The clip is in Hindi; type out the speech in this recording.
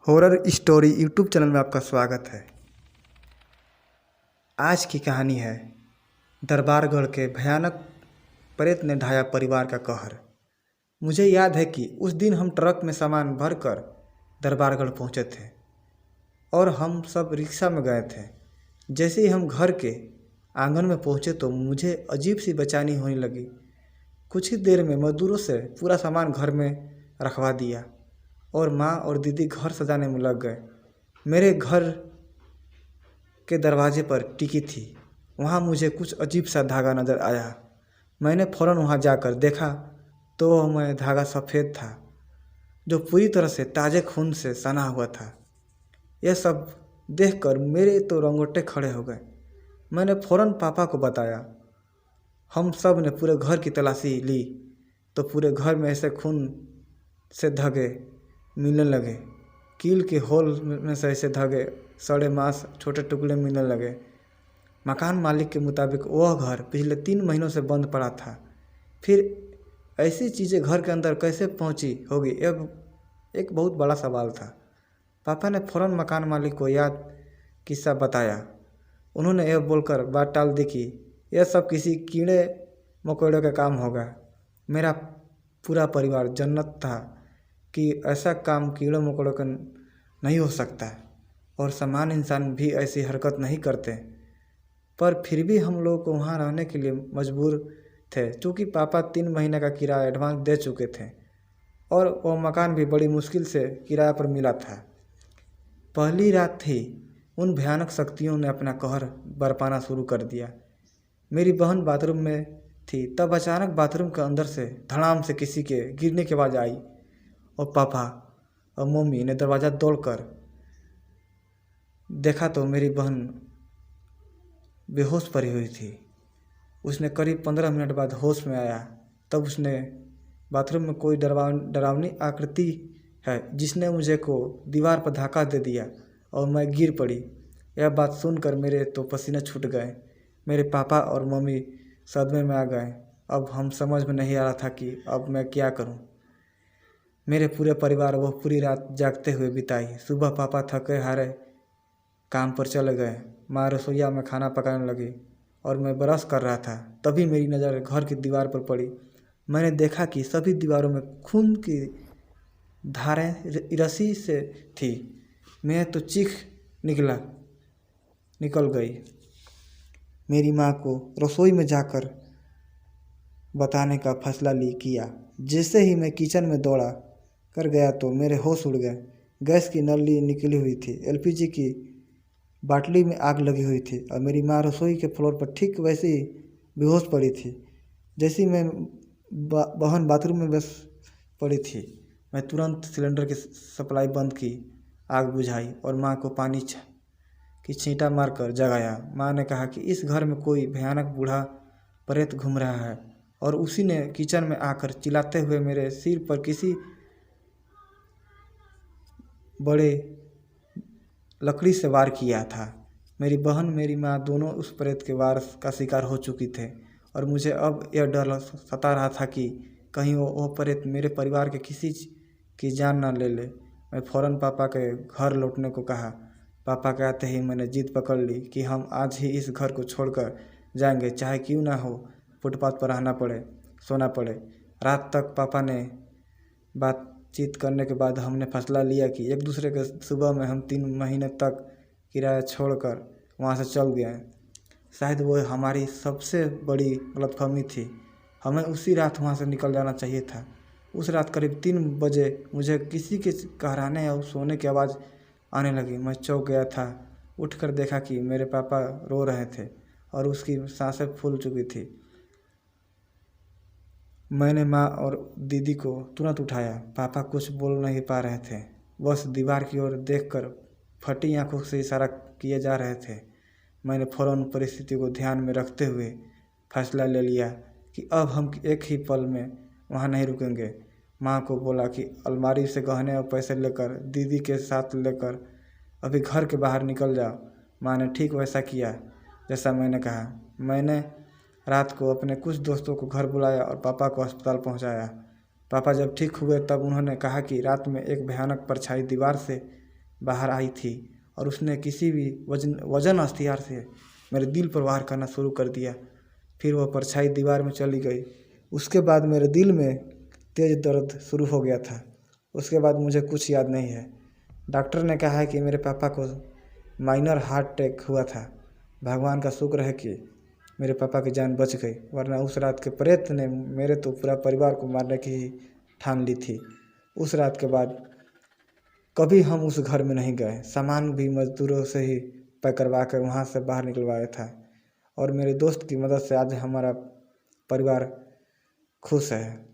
हॉरर स्टोरी यूट्यूब चैनल में आपका स्वागत है। आज की कहानी है दरबारगढ़ के भयानक प्रेत ने ढाया परिवार का कहर। मुझे याद है कि उस दिन हम ट्रक में सामान भरकर दरबारगढ़ पहुंचे थे और हम सब रिक्शा में गए थे। जैसे ही हम घर के आंगन में पहुंचे तो मुझे अजीब सी बेचैनी होने लगी। कुछ ही देर में मजदूरों से पूरा सामान घर में रखवा दिया और माँ और दीदी घर सजाने में लग गए। मेरे घर के दरवाजे पर टिकी थी, वहाँ मुझे कुछ अजीब सा धागा नज़र आया। मैंने फ़ौरन वहाँ जाकर देखा तो वह धागा सफ़ेद था, जो पूरी तरह से ताज़े खून से सना हुआ था। यह सब देखकर मेरे तो रोंगटे खड़े हो गए। मैंने फ़ौरन पापा को बताया। हम सब ने पूरे घर की तलाशी ली तो पूरे घर में ऐसे खून से धागे मिलने लगे। कील के होल में से ऐसे धागे, सड़े मांस, छोटे टुकड़े मिलने लगे। मकान मालिक के मुताबिक वह घर पिछले 3 महीनों से बंद पड़ा था। फिर ऐसी चीज़ें घर के अंदर कैसे पहुंची होगी, यह एक बहुत बड़ा सवाल था। पापा ने फ़ौरन मकान मालिक को याद किस्सा बताया। उन्होंने यह बोलकर बात टाल दी कि यह सब किसी कीड़े मकोड़े का काम होगा। मेरा पूरा परिवार जन्नत था कि ऐसा काम कीड़े मकोड़ों का नहीं हो सकता और सामान्य इंसान भी ऐसी हरकत नहीं करते। पर फिर भी हम लोग को वहाँ रहने के लिए मजबूर थे, क्योंकि पापा 3 महीने का किराया एडवांस दे चुके थे और वह मकान भी बड़ी मुश्किल से किराए पर मिला था। पहली रात थी, उन भयानक शक्तियों ने अपना कहर बरपाना शुरू कर दिया। मेरी बहन बाथरूम में थी, तब अचानक बाथरूम के अंदर से धड़ाम से किसी के गिरने की आवाज़ आई और पापा और मम्मी ने दरवाज़ा तोड़कर देखा तो मेरी बहन बेहोश पड़ी हुई थी। उसने करीब 15 मिनट बाद होश में आया। तब उसने बाथरूम में कोई डरावनी आकृति है जिसने मुझे को दीवार पर धक्का दे दिया और मैं गिर पड़ी। यह बात सुनकर मेरे तो पसीने छूट गए। मेरे पापा और मम्मी सदमे में आ गए। अब हम समझ में नहीं आ रहा था कि अब मैं क्या करूं। मेरे पूरे परिवार वह पूरी रात जागते हुए बिताई। सुबह पापा थके हारे काम पर चले गए। माँ रसोईया में खाना पकाने लगी और मैं ब्रश कर रहा था। तभी मेरी नज़र घर की दीवार पर पड़ी। मैंने देखा कि सभी दीवारों में खून की धारें रस्सी से थी। मैं तो चीख निकल गई। मेरी माँ को रसोई में जाकर बताने का फैसला किया। जैसे ही मैं किचन में दौड़ा कर गया तो मेरे होश उड़ गए। गैस की नली निकली हुई थी, एलपीजी की बाटली में आग लगी हुई थी और मेरी माँ रसोई के फ्लोर पर ठीक वैसे ही बेहोश पड़ी थी जैसी मैं बहन बाथरूम में बस पड़ी थी। मैं तुरंत सिलेंडर की सप्लाई बंद की, आग बुझाई और माँ को पानी की छींटा मारकर जगाया। माँ ने कहा कि इस घर में कोई भयानक बूढ़ा प्रेत घूम रहा है और उसी ने किचन में आकर चिल्लाते हुए मेरे सिर पर किसी बड़े लकड़ी से वार किया था। मेरी बहन मेरी माँ दोनों उस प्रेत के वार का शिकार हो चुकी थे और मुझे अब यह डर सता रहा था कि कहीं वो प्रेत मेरे परिवार के किसी की जान न ले ले। मैं फ़ौरन पापा के घर लौटने को कहा। पापा के आते ही मैंने जिद पकड़ ली कि हम आज ही इस घर को छोड़कर जाएंगे, चाहे क्यों ना हो फुटपाथ पर रहना पड़े, सोना पड़े। रात तक पापा ने बातचीत करने के बाद हमने फैसला लिया कि एक दूसरे के सुबह में हम 3 महीने तक किराया छोड़कर वहाँ से चल गए। शायद वो हमारी सबसे बड़ी गलतफहमी थी। हमें उसी रात वहाँ से निकल जाना चाहिए था। उस रात करीब 3 बजे मुझे किसी के कहराने और सोने की आवाज़ आने लगी। मैं चौंक गया था। उठकर देखा कि मेरे पापा रो रहे थे और उसकी सांसें फूल चुकी थी। मैंने माँ और दीदी को तुरंत उठाया। पापा कुछ बोल नहीं पा रहे थे, बस दीवार की ओर देखकर फटी आंखों से इशारा किए जा रहे थे। मैंने फ़ौरन परिस्थिति को ध्यान में रखते हुए फैसला ले लिया कि अब हम एक ही पल में वहाँ नहीं रुकेंगे। माँ को बोला कि अलमारी से गहने और पैसे लेकर दीदी के साथ लेकर अभी घर के बाहर निकल जाओ। माँ ने ठीक वैसा किया जैसा मैंने कहा। मैंने रात को अपने कुछ दोस्तों को घर बुलाया और पापा को अस्पताल पहुंचाया। पापा जब ठीक हुए तब उन्होंने कहा कि रात में एक भयानक परछाई दीवार से बाहर आई थी और उसने किसी भी वजन हथियार से मेरे दिल पर वार करना शुरू कर दिया। फिर वह परछाई दीवार में चली गई। उसके बाद मेरे दिल में तेज़ दर्द शुरू हो गया था। उसके बाद मुझे कुछ याद नहीं है। डॉक्टर ने कहा है कि मेरे पापा को माइनर हार्ट अटैक हुआ था। भगवान का शुक्र है कि मेरे पापा की जान बच गई, वरना उस रात के प्रेत ने मेरे तो पूरा परिवार को मारने की ही ठान ली थी। उस रात के बाद कभी हम उस घर में नहीं गए। सामान भी मजदूरों से ही पैक करवा कर वहाँ से बाहर निकलवाया था और मेरे दोस्त की मदद से आज हमारा परिवार खुश है।